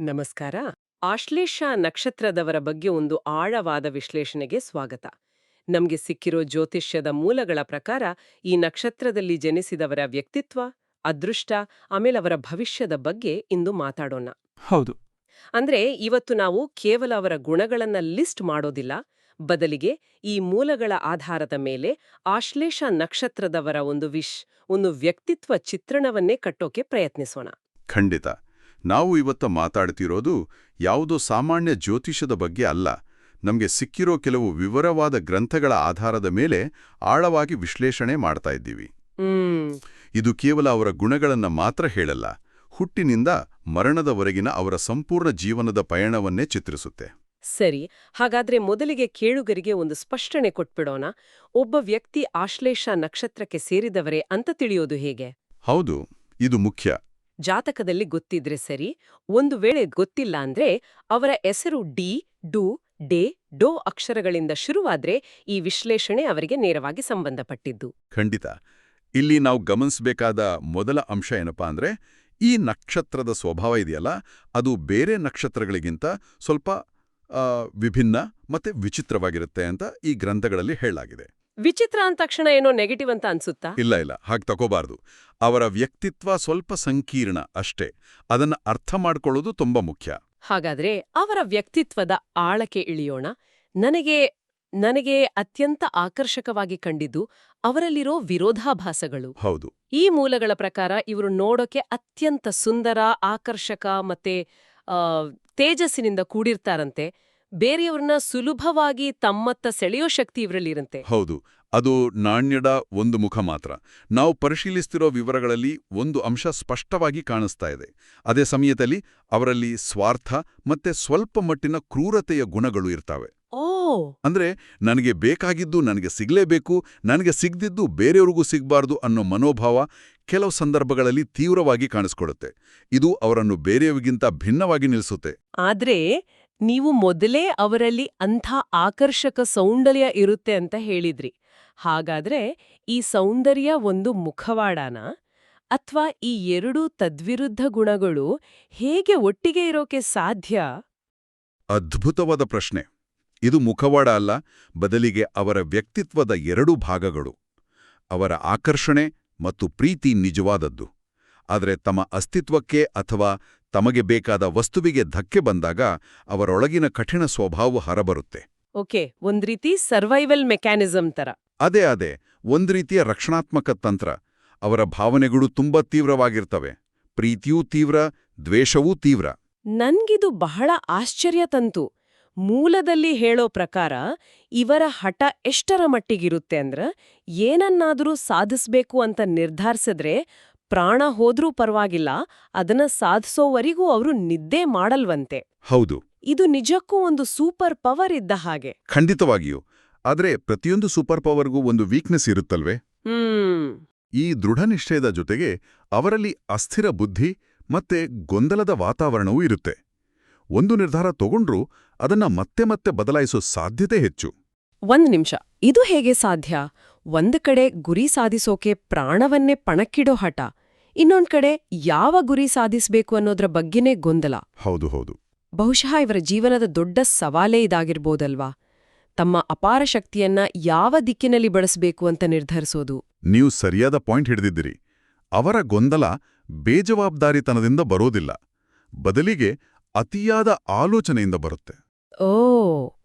ನಮಸ್ಕಾರ. ಆಶ್ಲೇಷ ನಕ್ಷತ್ರದವರ ಬಗ್ಗೆ ಒಂದು ಆಳವಾದ ವಿಶ್ಲೇಷಣೆಗೆ ಸ್ವಾಗತ. ನಮ್ಗೆ ಸಿಕ್ಕಿರೋ ಜ್ಯೋತಿಷ್ಯದ ಮೂಲಗಳ ಪ್ರಕಾರ ಈ ನಕ್ಷತ್ರದಲ್ಲಿ ಜನಿಸಿದವರ ವ್ಯಕ್ತಿತ್ವ, ಅದೃಷ್ಟ, ಆಮೇಲೆ ಅವರ ಭವಿಷ್ಯದ ಬಗ್ಗೆ ಇಂದು ಮಾತಾಡೋಣ. ಹೌದು. ಅಂದ್ರೆ ಇವತ್ತು ನಾವು ಕೇವಲ ಅವರ ಗುಣಗಳನ್ನ ಲಿಸ್ಟ್ ಮಾಡೋದಿಲ್ಲ, ಬದಲಿಗೆ ಈ ಮೂಲಗಳ ಆಧಾರದ ಮೇಲೆ ಆಶ್ಲೇಷ ನಕ್ಷತ್ರದವರ ಒಂದು ವ್ಯಕ್ತಿತ್ವ ಚಿತ್ರಣವನ್ನೇ ಕಟ್ಟೋಕೆ ಪ್ರಯತ್ನಿಸೋಣ. ಖಂಡಿತ. ನಾವು ಇವತ್ತು ಮಾತಾಡ್ತಿರೋದು ಯಾವುದೋ ಸಾಮಾನ್ಯ ಜ್ಯೋತಿಷದ ಬಗ್ಗೆ ಅಲ್ಲ. ನಮಗೆ ಸಿಕ್ಕಿರೋ ಕೆಲವು ವಿವರವಾದ ಗ್ರಂಥಗಳ ಆಧಾರದ ಮೇಲೆ ಆಳವಾಗಿ ವಿಶ್ಲೇಷಣೆ ಮಾಡ್ತಾ ಇದ್ದೀವಿ. ಇದು ಕೇವಲ ಅವರ ಗುಣಗಳನ್ನ ಮಾತ್ರ ಹೇಳಲ್ಲ, ಹುಟ್ಟಿನಿಂದ ಮರಣದವರೆಗಿನ ಅವರ ಸಂಪೂರ್ಣ ಜೀವನದ ಪಯಣವನ್ನೇ ಚಿತ್ರಿಸುತ್ತೆ. ಸರಿ, ಹಾಗಾದ್ರೆ ಮೊದಲಿಗೆ ಕೇಳುಗರಿಗೆ ಒಂದು ಸ್ಪಷ್ಟನೆ ಕೊಟ್ಬಿಡೋಣ. ಒಬ್ಬ ವ್ಯಕ್ತಿ ಆಶ್ಲೇಷ ನಕ್ಷತ್ರಕ್ಕೆ ಸೇರಿದವರೇ ಅಂತ ತಿಳಿಯೋದು ಹೇಗೆ? ಹೌದು, ಇದು ಮುಖ್ಯ. ಜಾತಕದಲ್ಲಿ ಗೊತ್ತಿದ್ರೆ ಸರಿ, ಒಂದು ವೇಳೆ ಗೊತ್ತಿಲ್ಲ ಅಂದ್ರೆ ಅವರ ಹೆಸರು ಡಿ, ಡು, ಡೇ, ಡೋ ಅಕ್ಷರಗಳಿಂದ ಶುರುವಾದ್ರೆ ಈ ವಿಶ್ಲೇಷಣೆ ಅವರಿಗೆ ನೇರವಾಗಿ ಸಂಬಂಧಪಟ್ಟಿದ್ದು. ಖಂಡಿತ. ಇಲ್ಲಿ ನಾವು ಗಮನಿಸಬೇಕಾದ ಮೊದಲ ಅಂಶ ಏನಪ್ಪಾ ಅಂದ್ರೆ, ಈ ನಕ್ಷತ್ರದ ಸ್ವಭಾವ ಇದೆಯಲ್ಲ, ಅದು ಬೇರೆ ನಕ್ಷತ್ರಗಳಿಗಿಂತ ಸ್ವಲ್ಪ ವಿಭಿನ್ನ ಮತ್ತೆ ವಿಚಿತ್ರವಾಗಿರುತ್ತೆ ಅಂತ ಈ ಗ್ರಂಥಗಳಲ್ಲಿ ಹೇಳಲಾಗಿದೆ. ವಿಚಿತ್ರ ಅಂದ ತಕ್ಷಣ ಏನೋ ನೆಗೆಟಿವ್ ಅಂತ ಅನ್ಸುತ್ತಾ? ಇಲ್ಲ, ಹಾಗೆ ತಗೋಬಾರ್ದು. ಅವರ ವ್ಯಕ್ತಿತ್ವ ಸ್ವಲ್ಪ ಸಂಕೀರ್ಣ ಅಷ್ಟೇ. ಅದನ್ನ ಅರ್ಥ ಮಾಡ್ಕೊಳ್ಳೋದು ತುಂಬಾ ಮುಖ್ಯ. ಹಾಗಾದ್ರೆ ಅವರ ವ್ಯಕ್ತಿತ್ವದ ಆಳಕ್ಕೆ ಇಳಿಯೋಣ. ನನಗೆ ಅತ್ಯಂತ ಆಕರ್ಷಕವಾಗಿ ಕಂಡಿದ್ದು ಅವರಲ್ಲಿರೋ ವಿರೋಧಾಭಾಸಗಳು. ಹೌದು. ಈ ಮೂಲಗಳ ಪ್ರಕಾರ ಇವರು ನೋಡೋಕೆ ಅತ್ಯಂತ ಸುಂದರ, ಆಕರ್ಷಕ ಮತ್ತೆ ತೇಜಸ್ಸಿನಿಂದ ಕೂಡಿರ್ತಾರಂತೆ. ಬೇರೆಯವ್ರನ್ನ ಸುಲಭವಾಗಿ ತಮ್ಮತ್ತ ಸೆಳೆಯೋ ಶಕ್ತಿ ಇವರಲ್ಲಿರಂತೆ. ಹೌದು, ಅದು ನಾಣ್ಯದ ಒಂದು ಮುಖ ಮಾತ್ರ. ನಾವು ಪರಿಶೀಲಿಸ್ತಿರೋ ವಿವರಗಳಲ್ಲಿ ಒಂದು ಅಂಶ ಸ್ಪಷ್ಟವಾಗಿ ಕಾಣಿಸ್ತಾ ಇದೆ. ಅದೇ ಸಮಯದಲ್ಲಿ ಅವರಲ್ಲಿ ಸ್ವಾರ್ಥ ಮತ್ತೆ ಸ್ವಲ್ಪ ಮಟ್ಟಿನ ಕ್ರೂರತೆಯ ಗುಣಗಳು ಇರ್ತಾವೆ. ಅಂದ್ರೆ ನನಗೆ ಬೇಕಾಗಿದ್ದು ನನಗೆ ಸಿಗ್ಲೇಬೇಕು, ನನಗೆ ಸಿಗ್ದಿದ್ದು ಬೇರೆಯವ್ರಿಗೂ ಸಿಗ್ಬಾರ್ದು ಅನ್ನೋ ಮನೋಭಾವ ಕೆಲವು ಸಂದರ್ಭಗಳಲ್ಲಿ ತೀವ್ರವಾಗಿ ಕಾಣಿಸ್ಕೊಳ್ಳುತ್ತೆ. ಇದು ಅವರನ್ನು ಬೇರೆಯವರಿಗಿಂತ ಭಿನ್ನವಾಗಿ ನಿಲ್ಲಿಸುತ್ತೆ. ಆದ್ರೆ ನೀವು ಮೊದಲೇ ಅವರಲ್ಲಿ ಅಂಥ ಆಕರ್ಷಕ ಸೌಂದರ್ಯ ಇರುತ್ತೆ ಅಂತ ಹೇಳಿದ್ರಿ. ಹಾಗಾದ್ರೆ ಈ ಸೌಂದರ್ಯ ಒಂದು ಮುಖವಾಡನ, ಅಥವಾ ಈ ಎರಡೂ ತದ್ವಿರುದ್ಧ ಗುಣಗಳು ಹೇಗೆ ಒಟ್ಟಿಗೆ ಇರೋಕೆ ಸಾಧ್ಯ? ಅದ್ಭುತವಾದ ಪ್ರಶ್ನೆ. ಇದು ಮುಖವಾಡ ಅಲ್ಲ, ಬದಲಿಗೆ ಅವರ ವ್ಯಕ್ತಿತ್ವದ ಎರಡೂ ಭಾಗಗಳು. ಅವರ ಆಕರ್ಷಣೆ ಮತ್ತು ಪ್ರೀತಿ ನಿಜವಾದದ್ದು. ಆದರೆ ತಮ್ಮ ಅಸ್ತಿತ್ವಕ್ಕೆ ಅಥವಾ ತಮಗೆ ಬೇಕಾದ ವಸ್ತುವಿಗೆ ಧಕ್ಕೆ ಬಂದಾಗ ಅವರೊಳಗಿನ ಕಠಿಣ ಸ್ವಭಾವ ಹೊರಬರುತ್ತೆ. ಓಕೆ, ಒಂದ್ ರೀತಿ ಸರ್ವೈವಲ್ ಮೆಕ್ಯಾನಿಸಮ್ ತರ. ಅದೇ ಒಂದ್ ರೀತಿಯ ರಕ್ಷಣಾತ್ಮಕ ತಂತ್ರ. ಅವರ ಭಾವನೆಗಳು ತುಂಬಾ ತೀವ್ರವಾಗಿರ್ತವೆ. ಪ್ರೀತಿಯೂ ತೀವ್ರ, ದ್ವೇಷವೂ ತೀವ್ರ. ನನ್ಗಿದು ಬಹಳ ಆಶ್ಚರ್ಯ ತಂತು. ಮೂಲದಲ್ಲಿ ಹೇಳೋ ಪ್ರಕಾರ ಇವರ ಹಠ ಎಷ್ಟರ ಮಟ್ಟಿಗಿರುತ್ತೆ ಅಂದ್ರ, ಏನನ್ನಾದರೂ ಸಾಧಿಸ್ಬೇಕು ಅಂತ ನಿರ್ಧಾರಿಸಿದ್ರೆ ಪ್ರಾಣ ಹೋದ್ರೂ ಪರವಾಗಿಲ್ಲ, ಅದನ್ನ ಸಾಧಿಸೋವರೆಗೂ ಅವರು ನಿದ್ದೆ ಮಾಡಲ್ವಂತೆ. ಹೌದು. ಇದು ನಿಜಕ್ಕೂ ಒಂದು ಸೂಪರ್ ಪವರ್ ಇದ್ದ ಹಾಗೆ. ಖಂಡಿತವಾಗಿಯೂ. ಆದ್ರೆ ಪ್ರತಿಯೊಂದು ಸೂಪರ್ ಪವರ್ಗೂ ಒಂದು ವೀಕ್ನೆಸ್ ಇರುತ್ತಲ್ವೇ? ಈ ದೃಢನಿಶ್ಚಯದ ಜೊತೆಗೆ ಅವರಲ್ಲಿ ಅಸ್ಥಿರ ಬುದ್ಧಿ ಮತ್ತೆ ಗೊಂದಲದ ವಾತಾವರಣವೂ ಇರುತ್ತೆ. ಒಂದು ನಿರ್ಧಾರ ತಗೊಂಡ್ರೂ ಅದನ್ನ ಮತ್ತೆ ಮತ್ತೆ ಬದಲಾಯಿಸೋ ಸಾಧ್ಯತೆ ಹೆಚ್ಚು. ಒಂದ್ ನಿಮಿಷ, ಇದು ಹೇಗೆ ಸಾಧ್ಯ? ಒಂದ್ ಕಡೆ ಗುರಿ ಸಾಧಿಸೋಕೆ ಪ್ರಾಣವನ್ನೇ ಪಣಕ್ಕಿಡೋ ಹಠ, ಇನ್ನೊಂದ್ ಕಡೆ ಯಾವ ಗುರಿ ಸಾಧಿಸ್ಬೇಕು ಅನ್ನೋದ್ರ ಬಗ್ಗೆನೇ ಗೊಂದಲ. ಹೌದು. ಬಹುಶಃ ಇವರ ಜೀವನದ ದೊಡ್ಡ ಸವಾಲೇ ಇದಾಗಿರ್ಬೋದಲ್ವಾ? ತಮ್ಮ ಅಪಾರ ಶಕ್ತಿಯನ್ನ ಯಾವ ದಿಕ್ಕಿನಲ್ಲಿ ಬಳಸಬೇಕು ಅಂತ ನಿರ್ಧರಿಸೋದು. ನೀವು ಸರಿಯಾದ ಪಾಯಿಂಟ್ ಹಿಡಿದಿದ್ದೀರಿ. ಅವರ ಗೊಂದಲ ಬೇಜವಾಬ್ದಾರಿತನದಿಂದ ಬರೋದಿಲ್ಲ, ಬದಲಿಗೆ ಅತಿಯಾದ ಆಲೋಚನೆಯಿಂದ ಬರುತ್ತೆ.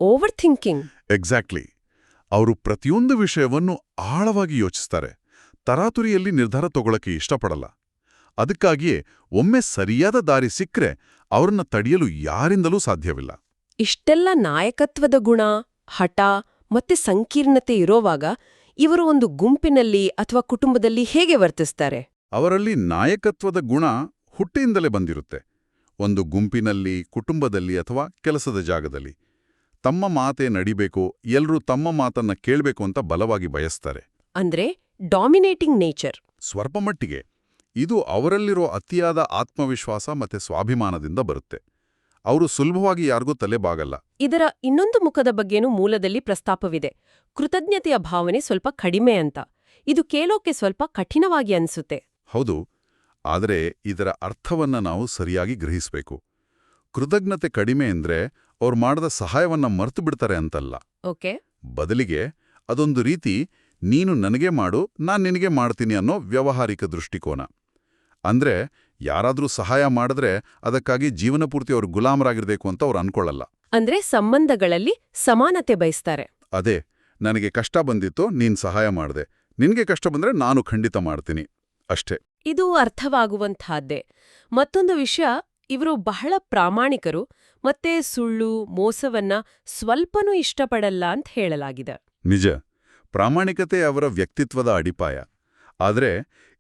Over thinking. ಎಕ್ಸಾಕ್ಟ್ಲಿ. ಅವರು ಪ್ರತಿಯೊಂದು ವಿಷಯವನ್ನು ಆಳವಾಗಿ ಯೋಚಿಸ್ತಾರೆ. ತರಾತುರಿಯಲ್ಲಿ ನಿರ್ಧಾರ ತಗೊಳ್ಳಕ್ಕೆ ಇಷ್ಟಪಡಲ್ಲ. ಅದಕ್ಕಾಗಿಯೇ ಒಮ್ಮೆ ಸರಿಯಾದ ದಾರಿ ಸಿಕ್ಕ್ರೆ ಅವ್ರನ್ನ ತಡೆಯಲು ಯಾರಿಂದಲೂ ಸಾಧ್ಯವಿಲ್ಲ. ಇಷ್ಟೆಲ್ಲ ನಾಯಕತ್ವದ ಗುಣ, ಹಠ ಮತ್ತೆ ಸಂಕೀರ್ಣತೆ ಇರೋವಾಗ ಇವರು ಒಂದು ಗುಂಪಿನಲ್ಲಿ ಅಥವಾ ಕುಟುಂಬದಲ್ಲಿ ಹೇಗೆ ವರ್ತಿಸ್ತಾರೆ? ಅವರಲ್ಲಿ ನಾಯಕತ್ವದ ಗುಣ ಹುಟ್ಟಿನಿಂದಲೇ ಬಂದಿರುತ್ತೆ. ಒಂದು ಗುಂಪಿನಲ್ಲಿ, ಕುಟುಂಬದಲ್ಲಿ ಅಥವಾ ಕೆಲಸದ ಜಾಗದಲ್ಲಿ ತಮ್ಮ ಮಾತೇ ನಡಿಬೇಕು, ಎಲ್ರೂ ತಮ್ಮ ಮಾತನ್ನ ಕೇಳ್ಬೇಕು ಅಂತ ಬಲವಾಗಿ ಬಯಸ್ತಾರೆ. ಅಂದ್ರೆ ಡಾಮಿನೇಟಿಂಗ್ ನೇಚರ್. ಸ್ವಲ್ಪ ಮಟ್ಟಿಗೆ ಇದು ಅವರಲ್ಲಿರೋ ಅತಿಯಾದ ಆತ್ಮವಿಶ್ವಾಸ ಮತ್ತೆ ಸ್ವಾಭಿಮಾನದಿಂದ ಬರುತ್ತೆ. ಅವರು ಸುಲಭವಾಗಿ ಯಾರಿಗೂ ತಲೆಬಾಗಲ್ಲ. ಇದರ ಇನ್ನೊಂದು ಮುಖದ ಬಗ್ಗೆನೂ ಮೂಲದಲ್ಲಿ ಪ್ರಸ್ತಾಪವಿದೆ. ಕೃತಜ್ಞತೆಯ ಭಾವನೆ ಸ್ವಲ್ಪ ಕಡಿಮೆ ಅಂತ. ಇದು ಕೇಳೋಕೆ ಸ್ವಲ್ಪ ಕಠಿಣವಾಗಿ ಅನ್ಸುತ್ತೆ. ಹೌದು, ಆದರೆ ಇದರ ಅರ್ಥವನ್ನ ನಾವು ಸರಿಯಾಗಿ ಗ್ರಹಿಸಬೇಕು. ಕೃತಜ್ಞತೆ ಕಡಿಮೆ ಅಂದ್ರೆ ಅವ್ರು ಮಾಡಿದ ಸಹಾಯವನ್ನ ಮರ್ತು ಬಿಡ್ತಾರೆ ಅಂತಲ್ಲ. ಓಕೆ. ಬದಲಿಗೆ ಅದೊಂದು ರೀತಿ ನೀನು ನನಗೆ ಮಾಡು ನಾನ್ ನಿನಗೆ ಮಾಡ್ತೀನಿ ಅನ್ನೋ ವ್ಯಾವಹಾರಿಕ ದೃಷ್ಟಿಕೋನ. ಅಂದ್ರೆ ಯಾರಾದ್ರೂ ಸಹಾಯ ಮಾಡಿದ್ರೆ ಅದಕ್ಕಾಗಿ ಜೀವನಪೂರ್ತಿ ಅವ್ರು ಗುಲಾಮರಾಗಿರ್ಬೇಕು ಅಂತ ಅವ್ರು ಅನ್ಕೊಳ್ಳಲ್ಲ. ಅಂದ್ರೆ ಸಂಬಂಧಗಳಲ್ಲಿ ಸಮಾನತೆ ಬಯಸ್ತಾರೆ. ಅದೇ, ನನಗೆ ಕಷ್ಟ ಬಂದಿತ್ತು, ನೀನ್ ಸಹಾಯ ಮಾಡ್ದೆ, ನಿನ್ಗೆ ಕಷ್ಟ ಬಂದ್ರೆ ನಾನು ಖಂಡಿತ ಮಾಡ್ತೀನಿ ಅಷ್ಟೇ. ಇದು ಅರ್ಥವಾಗುವಂತಹದ್ದೇ. ಮತ್ತೊಂದು ವಿಷಯ, ಇವರು ಬಹಳ ಪ್ರಾಮಾಣಿಕರು ಮತ್ತೆ ಸುಳ್ಳು ಮೋಸವನ್ನ ಸ್ವಲ್ಪನೂ ಇಷ್ಟಪಡಲ್ಲ ಅಂತ ಹೇಳಲಾಗಿದೆ. ನಿಜ, ಪ್ರಾಮಾಣಿಕತೆ ಅವರ ವ್ಯಕ್ತಿತ್ವದ ಅಡಿಪಾಯ. ಆದ್ರೆ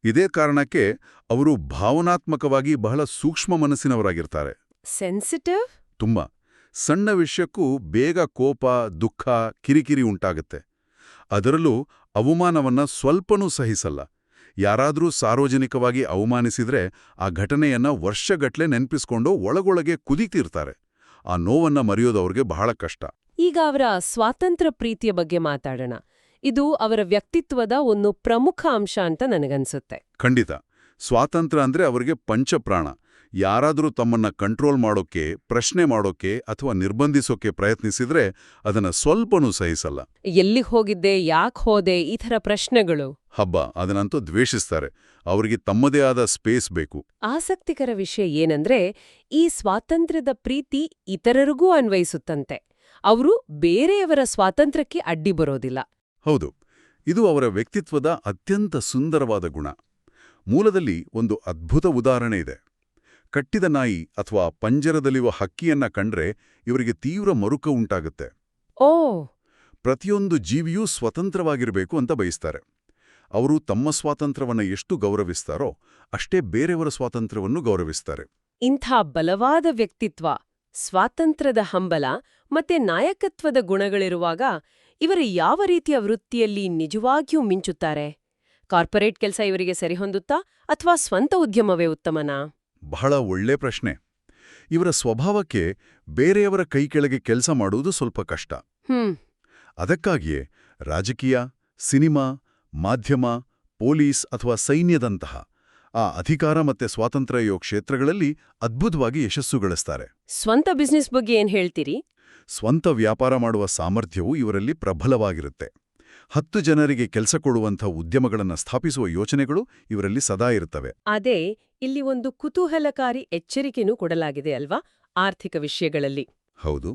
ಇದೇ ಕಾರಣಕ್ಕೆ ಅವರು ಭಾವನಾತ್ಮಕವಾಗಿ ಬಹಳ ಸೂಕ್ಷ್ಮ ಮನಸ್ಸಿನವರಾಗಿರ್ತಾರೆ. ಸೆನ್ಸಿಟಿವ್? ತುಂಬ ಸಣ್ಣ ವಿಷಯಕ್ಕೂ ಬೇಗ ಕೋಪ, ದುಃಖ, ಕಿರಿಕಿರಿ ಉಂಟಾಗುತ್ತೆ. ಅದರಲ್ಲೂ ಅವಮಾನವನ್ನ ಸ್ವಲ್ಪನೂ ಸಹಿಸಲ್ಲ. ಯಾರಾದ್ರೂ ಸಾರ್ವಜನಿಕವಾಗಿ ಅವಮಾನಿಸಿದ್ರೆ ಆ ಘಟನೆಯನ್ನ ವರ್ಷಗಟ್ಲೆ ನೆನ್ಪಿಸ್ಕೊಂಡು ಒಳಗೊಳಗೆ ಕುದೀತಿರ್ತಾರೆ. ಆ ನೋವನ್ನ ಮರೆಯೋದವ್ರಿಗೆ ಬಹಳ ಕಷ್ಟ. ಈಗ ಅವರ ಸ್ವಾತಂತ್ರ್ಯ ಪ್ರೀತಿಯ ಬಗ್ಗೆ ಮಾತಾಡೋಣ. ಇದು ಅವರ ವ್ಯಕ್ತಿತ್ವದ ಒಂದು ಪ್ರಮುಖ ಅಂಶ ಅಂತ ನನಗನ್ಸುತ್ತೆ. ಖಂಡಿತ. ಸ್ವಾತಂತ್ರ್ಯ ಅಂದ್ರೆ ಅವರಿಗೆ ಪಂಚಪ್ರಾಣ. ಯಾರಾದ್ರೂ ತಮ್ಮನ್ನ ಕಂಟ್ರೋಲ್ ಮಾಡೋಕೆ, ಪ್ರಶ್ನೆ ಮಾಡೋಕೆ ಅಥವಾ ನಿರ್ಬಂಧಿಸೋಕೆ ಪ್ರಯತ್ನಿಸಿದ್ರೆ ಅದನ್ನ ಸ್ವಲ್ಪನೂ ಸಹಿಸಲ್ಲ. ಎಲ್ಲಿಗೆ ಹೋಗಿದ್ದೆ, ಯಾಕೆ ಹೋದೆ, ಈ ಥರ ಪ್ರಶ್ನೆಗಳು. ಹಬ್ಬ, ಅದನ್ನಂತೂ ದ್ವೇಷಿಸ್ತಾರೆ. ಅವರಿಗೆ ತಮ್ಮದೇ ಆದ ಸ್ಪೇಸ್ ಬೇಕು. ಆಸಕ್ತಿಕರ ವಿಷಯ ಏನಂದ್ರೆ, ಈ ಸ್ವಾತಂತ್ರ್ಯದ ಪ್ರೀತಿ ಇತರರಿಗೂ ಅನ್ವಯಿಸುತ್ತಂತೆ. ಅವರು ಬೇರೆಯವರ ಸ್ವಾತಂತ್ರ್ಯಕ್ಕೆ ಅಡ್ಡಿ ಬರೋದಿಲ್ಲ. ಹೌದು, ಇದು ಅವರ ವ್ಯಕ್ತಿತ್ವದ ಅತ್ಯಂತ ಸುಂದರವಾದ ಗುಣ. ಮೂಲದಲ್ಲಿ ಒಂದು ಅದ್ಭುತ ಉದಾಹರಣೆ ಇದೆ. ಕಟ್ಟಿದ ನಾಯಿ ಅಥವಾ ಪಂಜರದಲ್ಲಿರುವ ಹಕ್ಕಿಯನ್ನ ಕಂಡ್ರೆ ಇವರಿಗೆ ತೀವ್ರ ಮರುಕ ಉಂಟಾಗುತ್ತೆ. ಓ. ಪ್ರತಿಯೊಂದು ಜೀವಿಯೂ ಸ್ವತಂತ್ರವಾಗಿರಬೇಕು ಅಂತ ಬಯಸ್ತಾರೆ. ಅವರು ತಮ್ಮ ಸ್ವಾತಂತ್ರ್ಯವನ್ನ ಎಷ್ಟು ಗೌರವಿಸ್ತಾರೋ ಅಷ್ಟೇ ಬೇರೆಯವರ ಸ್ವಾತಂತ್ರ್ಯವನ್ನು ಗೌರವಿಸ್ತಾರೆ. ಇಂಥ ಬಲವಾದ ವ್ಯಕ್ತಿತ್ವ, ಸ್ವಾತಂತ್ರ್ಯದ ಹಂಬಲ ಮತ್ತೆ ನಾಯಕತ್ವದ ಗುಣಗಳಿರುವಾಗ ಇವರು ಯಾವ ರೀತಿಯ ವೃತ್ತಿಯಲ್ಲಿ ನಿಜವಾಗಿಯೂ ಮಿಂಚುತ್ತಾರೆ? ಕಾರ್ಪೊರೇಟ್ ಕೆಲಸ ಇವರಿಗೆ ಸರಿಹೊಂದುತ್ತಾ ಅಥವಾ ಸ್ವಂತ ಉದ್ಯಮವೇ ಉತ್ತಮನಾ? ಬಹಳ ಒಳ್ಳೆ ಪ್ರಶ್ನೆ. ಇವರ ಸ್ವಭಾವಕ್ಕೆ ಬೇರೆಯವರ ಕೈ ಕೆಳಗೆ ಕೆಲಸ ಮಾಡುವುದು ಸ್ವಲ್ಪ ಕಷ್ಟ. ಅದಕ್ಕಾಗಿಯೇ ರಾಜಕೀಯ, ಸಿನಿಮಾ, ಮಾಧ್ಯಮ, ಪೊಲೀಸ್ ಅಥವಾ ಸೈನ್ಯದಂತಹ ಆ ಅಧಿಕಾರ ಮತ್ತೆ ಸ್ವಾತಂತ್ರ್ಯ ಕ್ಷೇತ್ರಗಳಲ್ಲಿ ಅದ್ಭುತವಾಗಿ ಯಶಸ್ಸು ಗಳಿಸ್ತಾರೆ. ಸ್ವಂತ ಬಿಸ್ನೆಸ್ ಬಗ್ಗೆ ಏನ್ ಹೇಳ್ತೀರಿ? ಸ್ವಂತ ವ್ಯಾಪಾರ ಮಾಡುವ ಸಾಮರ್ಥ್ಯವು ಇವರಲ್ಲಿ ಪ್ರಬಲವಾಗಿರುತ್ತೆ. 10 ಜನರಿಗೆ ಕೆಲಸ ಕೊಡುವಂಥ ಉದ್ಯಮಗಳನ್ನು ಸ್ಥಾಪಿಸುವ ಯೋಚನೆಗಳು ಇವರಲ್ಲಿ ಸದಾ ಇರುತ್ತವೆ. ಅದೇ, ಇಲ್ಲಿ ಒಂದು ಕುತೂಹಲಕಾರಿ ಎಚ್ಚರಿಕೆನೂ ಕೊಡಲಾಗಿದೆ ಅಲ್ವಾ, ಆರ್ಥಿಕ ವಿಷಯಗಳಲ್ಲಿ. ಹೌದು,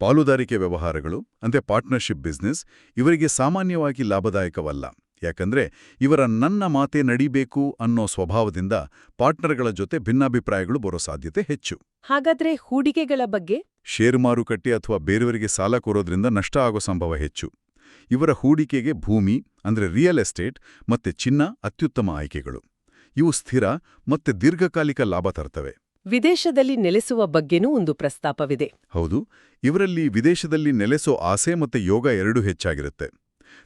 ಪಾಲುದಾರಿಕೆ ವ್ಯವಹಾರಗಳು ಅಂದ್ರೆ ಪಾರ್ಟ್ನರ್ಶಿಪ್ ಬಿಸ್ನೆಸ್ ಇವರಿಗೆ ಸಾಮಾನ್ಯವಾಗಿ ಲಾಭದಾಯಕವಲ್ಲ. ಯಾಕಂದ್ರೆ ಇವರ ನನ್ನ ಮಾತೆ ನಡಿಬೇಕು ಅನ್ನೋ ಸ್ವಭಾವದಿಂದ ಪಾರ್ಟ್ನರ್ಗಳ ಜೊತೆ ಭಿನ್ನಾಭಿಪ್ರಾಯಗಳು ಬರೋ ಸಾಧ್ಯತೆ ಹೆಚ್ಚು. ಹಾಗಾದ್ರೆ ಹೂಡಿಕೆಗಳ ಬಗ್ಗೆ? ಷೇರು ಮಾರುಕಟ್ಟೆ ಅಥವಾ ಬೇರೆಯವರಿಗೆ ಸಾಲ ಕೊರೋದ್ರಿಂದ ನಷ್ಟ ಆಗೋ ಸಂಭವ ಹೆಚ್ಚು. ಇವರ ಹೂಡಿಕೆಗೆ ಭೂಮಿ ಅಂದ್ರೆ ರಿಯಲ್ ಎಸ್ಟೇಟ್ ಮತ್ತೆ ಚಿನ್ನ ಅತ್ಯುತ್ತಮ ಆಯ್ಕೆಗಳು. ಇವು ಸ್ಥಿರ ಮತ್ತೆ ದೀರ್ಘಕಾಲಿಕ ಲಾಭ ತರ್ತವೆ. ವಿದೇಶದಲ್ಲಿ ನೆಲೆಸುವ ಬಗ್ಗೆನೂ ಒಂದು ಪ್ರಸ್ತಾಪವಿದೆ. ಹೌದು, ಇವರಲ್ಲಿ ವಿದೇಶದಲ್ಲಿ ನೆಲೆಸೋ ಆಸೆ ಮತ್ತೆ ಯೋಗ ಎರಡೂ ಹೆಚ್ಚಾಗಿರುತ್ತೆ.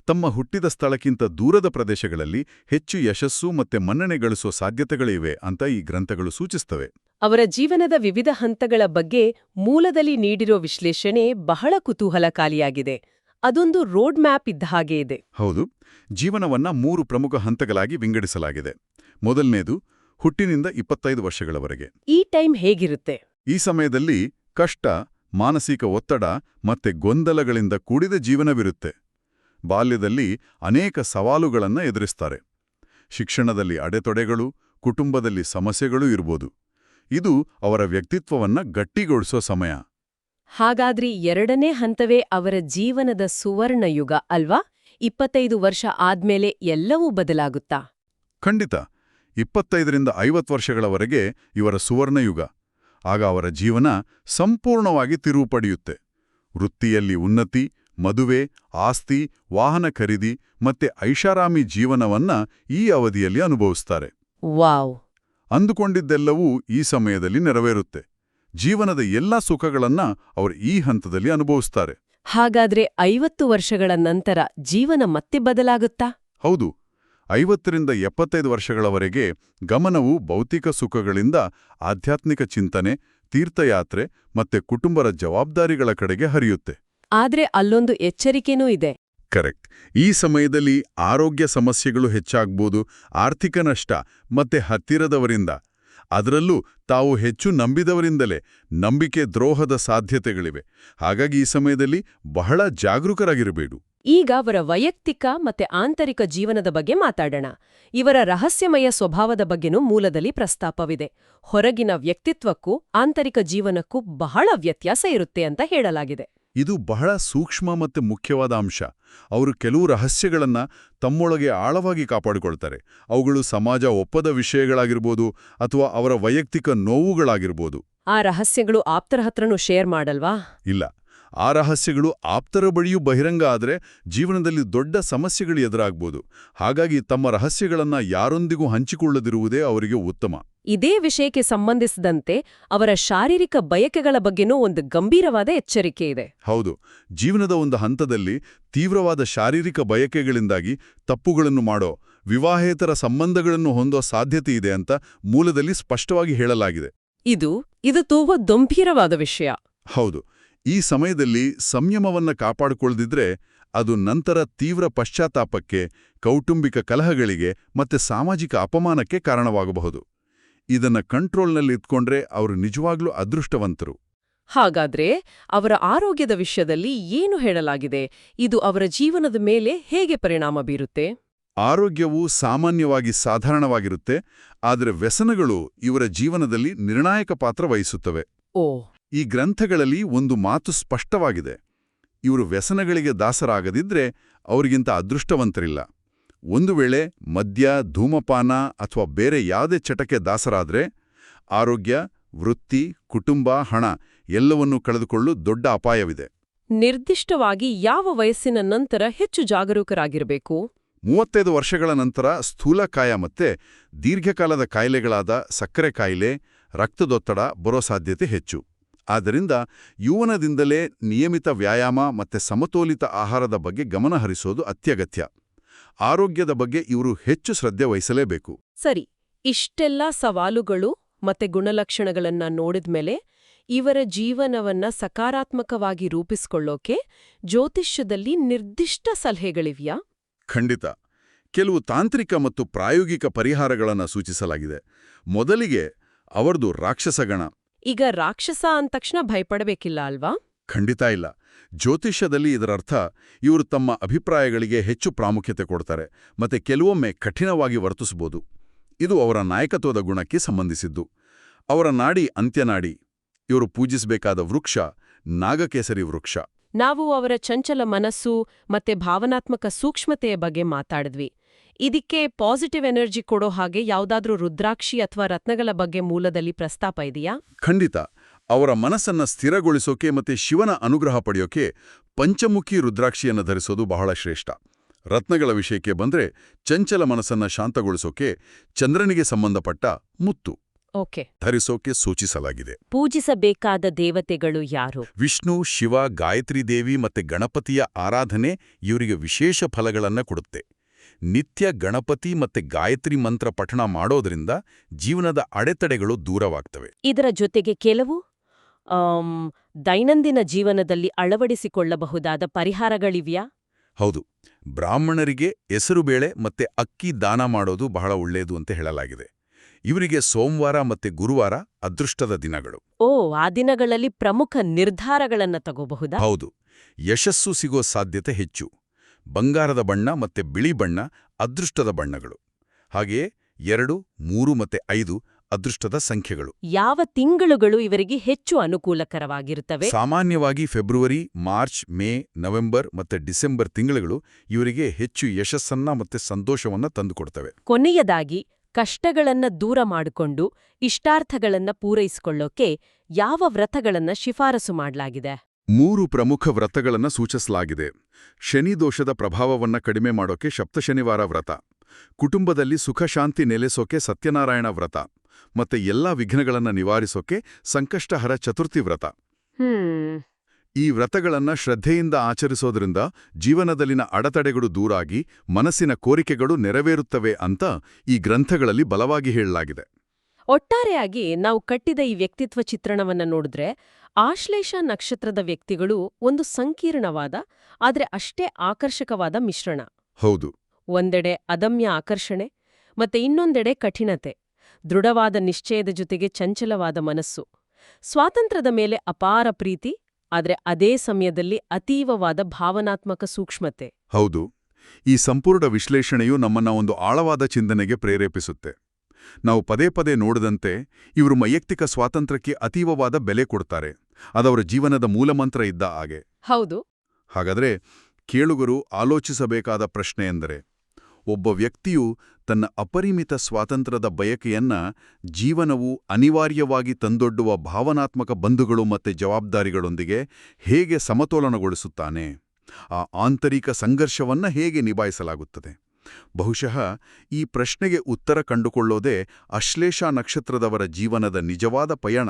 ತಮ್ಮ ಹುಟ್ಟಿದ ಸ್ಥಳಕ್ಕಿಂತ ದೂರದ ಪ್ರದೇಶಗಳಲ್ಲಿ ಹೆಚ್ಚು ಯಶಸ್ಸು ಮತ್ತೆ ಮನ್ನಣೆ ಗಳಿಸೋ ಸಾಧ್ಯತೆಗಳಿವೆ ಅಂತ ಈ ಗ್ರಂಥಗಳು ಸೂಚಿಸ್ತವೆ. ಅವರ ಜೀವನದ ವಿವಿಧ ಹಂತಗಳ ಬಗ್ಗೆ ಮೂಲದಲ್ಲಿ ನೀಡಿರೋ ವಿಶ್ಲೇಷಣೆ ಬಹಳ ಕುತೂಹಲಕಾರಿಯಾಗಿದೆ. ಅದೊಂದು ರೋಡ್ ಮ್ಯಾಪ್ ಇದ್ದ ಹಾಗೆ ಇದೆ. ಹೌದು, ಜೀವನವನ್ನ 3 ಪ್ರಮುಖ ಹಂತಗಳಾಗಿ ವಿಂಗಡಿಸಲಾಗಿದೆ. ಮೊದಲನೇದು ಹುಟ್ಟಿನಿಂದ 25 ವರ್ಷಗಳವರೆಗೆ. ಈ ಟೈಮ್ ಹೇಗಿರುತ್ತೆ? ಈ ಸಮಯದಲ್ಲಿ ಕಷ್ಟ, ಮಾನಸಿಕ ಒತ್ತಡ ಮತ್ತೆ ಗೊಂದಲಗಳಿಂದ ಕೂಡಿದ ಜೀವನವಿರುತ್ತೆ. ಬಾಲ್ಯದಲ್ಲಿ ಅನೇಕ ಸವಾಲುಗಳನ್ನ ಎದುರಿಸ್ತಾರೆ. ಶಿಕ್ಷಣದಲ್ಲಿ ಅಡೆತೊಡೆಗಳು, ಕುಟುಂಬದಲ್ಲಿ ಸಮಸ್ಯೆಗಳೂ ಇರ್ಬೋದು. ಇದು ಅವರ ವ್ಯಕ್ತಿತ್ವವನ್ನ ಗಟ್ಟಿಗೊಳಿಸೋ ಸಮಯ. ಹಾಗಾದ್ರೆ ಎರಡನೇ ಹಂತವೇ ಅವರ ಜೀವನದ ಸುವರ್ಣಯುಗ ಅಲ್ವಾ? 25 ವರ್ಷ ಆದ್ಮೇಲೆ ಎಲ್ಲವೂ ಬದಲಾಗುತ್ತಾ? ಖಂಡಿತ. 25ರಿಂದ 50 ವರ್ಷಗಳವರೆಗೆ ಇವರ ಸುವರ್ಣಯುಗ. ಆಗ ಅವರ ಜೀವನ ಸಂಪೂರ್ಣವಾಗಿ ತಿರುವು ಪಡೆಯುತ್ತೆ. ವೃತ್ತಿಯಲ್ಲಿ ಉನ್ನತಿ, ಮದುವೆ, ಆಸ್ತಿ, ವಾಹನ ಖರೀದಿ ಮತ್ತೆ ಐಷಾರಾಮಿ ಜೀವನವನ್ನ ಈ ಅವಧಿಯಲ್ಲಿ ಅನುಭವಿಸ್ತಾರೆ. ವಾವ್! ಅಂದುಕೊಂಡಿದ್ದೆಲ್ಲವೂ ಈ ಸಮಯದಲ್ಲಿ ನೆರವೇರುತ್ತೆ. ಜೀವನದ ಎಲ್ಲಾ ಸುಖಗಳನ್ನ ಅವರು ಈ ಹಂತದಲ್ಲಿ ಅನುಭವಿಸ್ತಾರೆ. ಹಾಗಾದ್ರೆ 50 ವರ್ಷಗಳ ನಂತರ ಜೀವನ ಮತ್ತೆ ಬದಲಾಗುತ್ತಾ? ಹೌದು. 50ರಿಂದ 75 ವರ್ಷಗಳವರೆಗೆ ಗಮನವು ಭೌತಿಕ ಸುಖಗಳಿಂದ ಆಧ್ಯಾತ್ಮಿಕ ಚಿಂತನೆ, ತೀರ್ಥಯಾತ್ರೆ ಮತ್ತೆ ಕುಟುಂಬದ ಜವಾಬ್ದಾರಿಗಳ ಕಡೆಗೆ ಹರಿಯುತ್ತೆ. ಆದ್ರೆ ಅಲ್ಲೊಂದು ಎಚ್ಚರಿಕೆನೂ ಇದೆ. ಕರೆಕ್ಟ್. ಈ ಸಮಯದಲ್ಲಿ ಆರೋಗ್ಯ ಸಮಸ್ಯೆಗಳು ಹೆಚ್ಚಾಗ್ಬೋದು, ಆರ್ಥಿಕ ನಷ್ಟ ಮತ್ತೆ ಹತ್ತಿರದವರಿಂದ ಅದರಲ್ಲೂ ತಾವು ಹೆಚ್ಚು ನಂಬಿದವರಿಂದಲೇ ನಂಬಿಕೆ ದ್ರೋಹದ ಸಾಧ್ಯತೆಗಳಿವೆ. ಹಾಗಾಗಿ ಈ ಸಮಯದಲ್ಲಿ ಬಹಳ ಜಾಗರೂಕರಾಗಿರಬೇಕು. ಈಗ ಅವರ ವೈಯಕ್ತಿಕ ಮತ್ತೆ ಆಂತರಿಕ ಜೀವನದ ಬಗ್ಗೆ ಮಾತಾಡೋಣ. ಇವರ ರಹಸ್ಯಮಯ ಸ್ವಭಾವದ ಬಗ್ಗೆನೂ ಮೂಲದಲ್ಲಿ ಪ್ರಸ್ತಾಪವಿದೆ. ಹೊರಗಿನ ವ್ಯಕ್ತಿತ್ವಕ್ಕೂ ಆಂತರಿಕ ಜೀವನಕ್ಕೂ ಬಹಳ ವ್ಯತ್ಯಾಸ ಇರುತ್ತೆ ಅಂತ ಹೇಳಲಾಗಿದೆ. ಇದು ಬಹಳ ಸೂಕ್ಷ್ಮ ಮತ್ತು ಮುಖ್ಯವಾದ ಅಂಶ. ಅವರು ಕೆಲವು ರಹಸ್ಯಗಳನ್ನ ತಮ್ಮೊಳಗೆ ಆಳವಾಗಿ ಕಾಪಾಡಿಕೊಳ್ತಾರೆ. ಅವುಗಳು ಸಮಾಜ ಒಪ್ಪದ ವಿಷಯಗಳಾಗಿರ್ಬೋದು ಅಥವಾ ಅವರ ವೈಯಕ್ತಿಕ ನೋವುಗಳಾಗಿರ್ಬೋದು. ಆ ರಹಸ್ಯಗಳು ಆಪ್ತರ ಹತ್ರನೂ ಶೇರ್ ಮಾಡಲ್ವಾ? ಇಲ್ಲ, ಆ ರಹಸ್ಯಗಳು ಆಪ್ತರ ಬಳಿಯೂ ಬಹಿರಂಗ ಆದರೆ ಜೀವನದಲ್ಲಿ ದೊಡ್ಡ ಸಮಸ್ಯೆಗಳು ಎದುರಾಗ್ಬೋದು. ಹಾಗಾಗಿ ತಮ್ಮ ರಹಸ್ಯಗಳನ್ನ ಯಾರೊಂದಿಗೂ ಹಂಚಿಕೊಳ್ಳದಿರುವುದೇ ಅವರಿಗೆ ಉತ್ತಮ. ಇದೇ ವಿಷಯಕ್ಕೆ ಸಂಬಂಧಿಸಿದಂತೆ ಅವರ ಶಾರೀರಿಕ ಬಯಕೆಗಳ ಬಗ್ಗೆನೂ ಒಂದು ಗಂಭೀರವಾದ ಎಚ್ಚರಿಕೆ ಇದೆ. ಹೌದು, ಜೀವನದ ಒಂದು ಹಂತದಲ್ಲಿ ತೀವ್ರವಾದ ಶಾರೀರಿಕ ಬಯಕೆಗಳಿಂದಾಗಿ ತಪ್ಪುಗಳನ್ನು ಮಾಡೋ, ವಿವಾಹೇತರ ಸಂಬಂಧಗಳನ್ನು ಹೊಂದೋ ಸಾಧ್ಯತೆ ಇದೆ ಅಂತ ಮೂಲದಲ್ಲಿ ಸ್ಪಷ್ಟವಾಗಿ ಹೇಳಲಾಗಿದೆ. ಇದು ತುಂಬಾ ಗಂಭೀರವಾದ ವಿಷಯ. ಹೌದು, ಈ ಸಮಯದಲ್ಲಿ ಸಂಯಮವನ್ನ ಕಾಪಾಡಿಕೊಳ್ಳದಿದ್ರೆ ಅದು ನಂತರ ತೀವ್ರ ಪಶ್ಚಾತ್ತಾಪಕ್ಕೆ, ಕೌಟುಂಬಿಕ ಕಲಹಗಳಿಗೆ ಮತ್ತೆ ಸಾಮಾಜಿಕ ಅಪಮಾನಕ್ಕೆ ಕಾರಣವಾಗಬಹುದು. ಇದನ್ನ ಕಂಟ್ರೋಲ್ನಲ್ಲಿಟ್ಕೊಂಡ್ರೆ ಅವರು ನಿಜವಾಗ್ಲೂ ಅದೃಷ್ಟವಂತರು. ಹಾಗಾದ್ರೆ ಅವರ ಆರೋಗ್ಯದ ವಿಷಯದಲ್ಲಿ ಏನು ಹೇಳಲಾಗಿದೆ? ಇದು ಅವರ ಜೀವನದ ಮೇಲೆ ಹೇಗೆ ಪರಿಣಾಮ ಬೀರುತ್ತೆ? ಆರೋಗ್ಯವು ಸಾಮಾನ್ಯವಾಗಿ ಸಾಧಾರಣವಾಗಿರುತ್ತೆ, ಆದರೆ ವ್ಯಸನಗಳು ಇವರ ಜೀವನದಲ್ಲಿ ನಿರ್ಣಾಯಕ ಪಾತ್ರ ವಹಿಸುತ್ತವೆ. ಈ ಗ್ರಂಥಗಳಲ್ಲಿ ಒಂದು ಮಾತು ಸ್ಪಷ್ಟವಾಗಿದೆ: ಇವರು ವ್ಯಸನಗಳಿಗೆ ದಾಸರಾಗದಿದ್ರೆ ಅವರಿಗಿಂತ ಅದೃಷ್ಟವಂತರಿಲ್ಲ. ಒಂದು ವೇಳೆ ಮದ್ಯ, ಧೂಮಪಾನ ಅಥವಾ ಬೇರೆ ಯಾವುದೇ ಚಟಕ್ಕೆ ದಾಸರಾದ್ರೆ ಆರೋಗ್ಯ, ವೃತ್ತಿ, ಕುಟುಂಬ, ಹಣ ಎಲ್ಲವನ್ನೂ ಕಳೆದುಕೊಳ್ಳು ದೊಡ್ಡ ಅಪಾಯವಿದೆ. ನಿರ್ದಿಷ್ಟವಾಗಿ ಯಾವ ವಯಸ್ಸಿನ ನಂತರ ಹೆಚ್ಚು ಜಾಗರೂಕರಾಗಿರಬೇಕು? 35 ವರ್ಷಗಳ ನಂತರ ಸ್ಥೂಲಕಾಯ ಮತ್ತೆ ದೀರ್ಘಕಾಲದ ಕಾಯಿಲೆಗಳಾದ ಸಕ್ಕರೆ ಕಾಯಿಲೆ, ರಕ್ತದೊತ್ತಡ ಬರೋ ಸಾಧ್ಯತೆ ಹೆಚ್ಚು. ಆದ್ದರಿಂದ ಯೌವನದಿಂದಲೇ ನಿಯಮಿತ ವ್ಯಾಯಾಮ ಮತ್ತೆ ಸಮತೋಲಿತ ಆಹಾರದ ಬಗ್ಗೆ ಗಮನ ಹರಿಸೋದು ಅತ್ಯಗತ್ಯ. ಆರೋಗ್ಯದ ಬಗ್ಗೆ ಇವರು ಹೆಚ್ಚು ಶ್ರದ್ಧೆ ವಹಿಸಲೇಬೇಕು. ಸರಿ, ಇಷ್ಟೆಲ್ಲ ಸವಾಲುಗಳು ಮತ್ತೆ ಗುಣಲಕ್ಷಣಗಳನ್ನ ನೋಡಿದ್ಮೇಲೆ ಇವರ ಜೀವನವನ್ನ ಸಕಾರಾತ್ಮಕವಾಗಿ ರೂಪಿಸ್ಕೊಳ್ಳೋಕೆ ಜ್ಯೋತಿಷ್ಯದಲ್ಲಿ ನಿರ್ದಿಷ್ಟ ಸಲಹೆಗಳಿವ್ಯಾ? ಖಂಡಿತ. ಕೆಲವು ತಾಂತ್ರಿಕ ಮತ್ತು ಪ್ರಾಯೋಗಿಕ ಪರಿಹಾರಗಳನ್ನು ಸೂಚಿಸಲಾಗಿದೆ. ಮೊದಲಿಗೆ ಅವರದು ರಾಕ್ಷಸಗಣ. ಈಗ ರಾಕ್ಷಸ ಅಂದ ತಕ್ಷಣ ಭಯಪಡಬೇಕಿಲ್ಲ ಅಲ್ವಾ? ಖಂಡಿತ ಇಲ್ಲ. ಜ್ಯೋತಿಷ್ಯದಲ್ಲಿ ಇದರರ್ಥ ಇವರು ತಮ್ಮ ಅಭಿಪ್ರಾಯಗಳಿಗೆ ಹೆಚ್ಚು ಪ್ರಾಮುಖ್ಯತೆ ಕೊಡ್ತಾರೆ ಮತ್ತೆ ಕೆಲವೊಮ್ಮೆ ಕಠಿಣವಾಗಿ ವರ್ತಿಸಬಹುದು. ಇದು ಅವರ ನಾಯಕತ್ವದ ಗುಣಕ್ಕೆ ಸಂಬಂಧಿಸಿದ್ದು. ಅವರ ನಾಡಿ ಅಂತ್ಯನಾಡಿ. ಇವರು ಪೂಜಿಸಬೇಕಾದ ವೃಕ್ಷ ನಾಗಕೇಸರಿ ವೃಕ್ಷ. ನಾವು ಅವರ ಚಂಚಲ ಮನಸ್ಸು ಮತ್ತೆ ಭಾವನಾತ್ಮಕ ಸೂಕ್ಷ್ಮತೆಯ ಬಗ್ಗೆ ಮಾತಾಡಿದ್ವಿ. ಇದಕ್ಕೆ ಪಾಸಿಟಿವ್ ಎನರ್ಜಿ ಕೊಡೋ ಹಾಗೆ ಯಾವುದಾದ್ರೂ ರುದ್ರಾಕ್ಷಿ ಅಥವಾ ರತ್ನಗಳ ಬಗ್ಗೆ ಮೂಲದಲ್ಲಿ ಪ್ರಸ್ತಾಪ ಇದೆಯಾ? ಖಂಡಿತ. ಅವರ ಮನಸ್ಸನ್ನ ಸ್ಥಿರಗೊಳಿಸೋಕೆ ಮತ್ತೆ ಶಿವನ ಅನುಗ್ರಹ ಪಡೆಯೋಕೆ ಪಂಚಮುಖಿ ರುದ್ರಾಕ್ಷಿಯನ್ನು ಧರಿಸೋದು ಬಹಳ ಶ್ರೇಷ್ಠ. ರತ್ನಗಳ ವಿಷಯಕ್ಕೆ ಬಂದ್ರೆ ಚಂಚಲ ಮನಸ್ಸನ್ನ ಶಾಂತಗೊಳಿಸೋಕೆ ಚಂದ್ರನಿಗೆ ಸಂಬಂಧಪಟ್ಟ ಮುತ್ತು ಧರಿಸೋಕೆ ಸೂಚಿಸಲಾಗಿದೆ. ಪೂಜಿಸಬೇಕಾದ ದೇವತೆಗಳು ಯಾರು? ವಿಷ್ಣು, ಶಿವ, ಗಾಯತ್ರಿ ದೇವಿ ಮತ್ತೆ ಗಣಪತಿಯ ಆರಾಧನೆ ಇವರಿಗೆ ವಿಶೇಷ ಫಲಗಳನ್ನ ಕೊಡುತ್ತೆ. ನಿತ್ಯ ಗಣಪತಿ ಮತ್ತೆ ಗಾಯತ್ರಿ ಮಂತ್ರ ಪಠಣ ಮಾಡೋದ್ರಿಂದ ಜೀವನದ ಅಡೆತಡೆಗಳು ದೂರವಾಗ್ತವೆ. ಇದರ ಜೊತೆಗೆ ಕೆಲವು ದೈನಂದಿನ ಜೀವನದಲ್ಲಿ ಅಳವಡಿಸಿಕೊಳ್ಳಬಹುದಾದ ಪರಿಹಾರಗಳಿವ್ಯಾ? ಹೌದು. ಬ್ರಾಹ್ಮಣರಿಗೆ ಹೆಸರುಬೇಳೆ ಮತ್ತೆ ಅಕ್ಕಿ ದಾನ ಮಾಡೋದು ಬಹಳ ಒಳ್ಳೆಯದು ಅಂತ ಹೇಳಲಾಗಿದೆ. ಇವರಿಗೆ ಸೋಮವಾರ ಮತ್ತೆ ಗುರುವಾರ ಅದೃಷ್ಟದ ದಿನಗಳು. ಆ ದಿನಗಳಲ್ಲಿ ಪ್ರಮುಖ ನಿರ್ಧಾರಗಳನ್ನ ತಗೋಬಹುದಾ? ಹೌದು. ಯಶಸ್ಸು ಸಿಗೋ ಸಾಧ್ಯತೆ ಹೆಚ್ಚು. ಬಂಗಾರದ ಬಣ್ಣ ಮತ್ತೆ ಬಿಳಿ ಬಣ್ಣ ಅದೃಷ್ಟದ ಬಣ್ಣಗಳು. ಹಾಗೆಯೇ 2, 3 ಮತ್ತೆ 5 ಅದೃಷ್ಟದ ಸಂಖ್ಯೆಗಳು. ಯಾವ ತಿಂಗಳುಗಳು ಇವರಿಗೆ ಹೆಚ್ಚು ಅನುಕೂಲಕರವಾಗಿರುತ್ತವೆ? ಸಾಮಾನ್ಯವಾಗಿ ಫೆಬ್ರವರಿ, ಮಾರ್ಚ್, ಮೇ, ನವೆಂಬರ್ ಮತ್ತೆ ಡಿಸೆಂಬರ್ ತಿಂಗಳುಗಳು ಇವರಿಗೆ ಹೆಚ್ಚು ಯಶಸ್ಸನ್ನ ಮತ್ತೆ ಸಂತೋಷವನ್ನ ತಂದುಕೊಡ್ತವೆ. ಕೊನೆಯದಾಗಿ ಕಷ್ಟಗಳನ್ನ ದೂರ ಮಾಡಿಕೊಂಡು ಇಷ್ಟಾರ್ಥಗಳನ್ನ ಪೂರೈಸಿಕೊಳ್ಳೋಕೆ ಯಾವ ವ್ರತಗಳನ್ನ ಶಿಫಾರಸು ಮಾಡಲಾಗಿದೆ? 3 ಪ್ರಮುಖ ವ್ರತಗಳನ್ನ ಸೂಚಿಸಲಾಗಿದೆ. ಶನಿದೋಷದ ಪ್ರಭಾವವನ್ನ ಕಡಿಮೆ ಮಾಡೋಕೆ ಸಪ್ತಶನಿವಾರ ವ್ರತ, ಕುಟುಂಬದಲ್ಲಿ ಸುಖಶಾಂತಿ ನೆಲೆಸೋಕೆ ಸತ್ಯನಾರಾಯಣ ವ್ರತ ಮತ್ತೆ ಎಲ್ಲಾ ವಿಘ್ನಗಳನ್ನ ನಿವಾರಿಸೋಕೆ ಸಂಕಷ್ಟಹರ ಚತುರ್ಥಿ ವ್ರತ. ಈ ವ್ರತಗಳನ್ನ ಶ್ರದ್ಧೆಯಿಂದ ಆಚರಿಸೋದ್ರಿಂದ ಜೀವನದಲ್ಲಿನ ಅಡೆತಡೆಗಳು ದೂರಾಗಿ ಮನಸ್ಸಿನ ಕೋರಿಕೆಗಳು ನೆರವೇರುತ್ತವೆ ಅಂತ ಈ ಗ್ರಂಥಗಳಲ್ಲಿ ಬಲವಾಗಿ ಹೇಳಲಾಗಿದೆ. ಒಟ್ಟಾರೆಯಾಗಿ ನಾವು ಕಟ್ಟಿದ ಈ ವ್ಯಕ್ತಿತ್ವ ಚಿತ್ರಣವನ್ನ ನೋಡಿದ್ರೆ ಆಶ್ಲೇಷ ನಕ್ಷತ್ರದ ವ್ಯಕ್ತಿಗಳು ಒಂದು ಸಂಕೀರ್ಣವಾದ ಆದ್ರೆ ಅಷ್ಟೇ ಆಕರ್ಷಕವಾದ ಮಿಶ್ರಣ. ಹೌದು. ಒಂದೆಡೆ ಅದಮ್ಯ ಆಕರ್ಷಣೆ ಮತ್ತೆ ಇನ್ನೊಂದೆಡೆ ಕಠಿಣತೆ. ದೃಢವಾದ ನಿಶ್ಚಯದ ಜೊತೆಗೆ ಚಂಚಲವಾದ ಮನಸ್ಸು. ಸ್ವಾತಂತ್ರ್ಯದ ಮೇಲೆ ಅಪಾರ ಪ್ರೀತಿ, ಆದರೆ ಅದೇ ಸಮಯದಲ್ಲಿ ಅತೀವವಾದ ಭಾವನಾತ್ಮಕ ಸೂಕ್ಷ್ಮತೆ. ಹೌದು, ಈ ಸಂಪೂರ್ಣ ವಿಶ್ಲೇಷಣೆಯು ನಮ್ಮನ್ನ ಒಂದು ಆಳವಾದ ಚಿಂತನೆಗೆ ಪ್ರೇರೇಪಿಸುತ್ತೆ. ನಾವು ಪದೇ ಪದೇ ನೋಡಿದಂತೆ ಇವರು ವೈಯಕ್ತಿಕ ಸ್ವಾತಂತ್ರ್ಯಕ್ಕೆ ಅತೀವವಾದ ಬೆಲೆ ಕೊಡ್ತಾರೆ. ಅದವರ ಜೀವನದ ಮೂಲಮಂತ್ರ ಇದ್ದ ಹಾಗೆ. ಹೌದು. ಹಾಗಾದರೆ ಕೇಳುಗರು ಆಲೋಚಿಸಬೇಕಾದ ಪ್ರಶ್ನೆ ಎಂದರೆ, ಒಬ್ಬ ವ್ಯಕ್ತಿಯು ತನ್ನ ಅಪರಿಮಿತ ಸ್ವಾತಂತ್ರ್ಯದ ಬಯಕೆಯನ್ನ ಜೀವನವು ಅನಿವಾರ್ಯವಾಗಿ ತಂದೊಡ್ಡುವ ಭಾವನಾತ್ಮಕ ಬಂಧುಗಳು ಮತ್ತು ಜವಾಬ್ದಾರಿಗಳೊಂದಿಗೆ ಹೇಗೆ ಸಮತೋಲನಗೊಳಿಸುತ್ತಾನೆ? ಆ ಆಂತರಿಕ ಸಂಘರ್ಷವನ್ನ ಹೇಗೆ ನಿಭಾಯಿಸಲಾಗುತ್ತದೆ? ಬಹುಶಃ ಈ ಪ್ರಶ್ನೆಗೆ ಉತ್ತರ ಕಂಡುಕೊಳ್ಳೋದೇ ಅಶ್ಲೇಷ ನಕ್ಷತ್ರದವರ ಜೀವನದ ನಿಜವಾದ ಪಯಣ.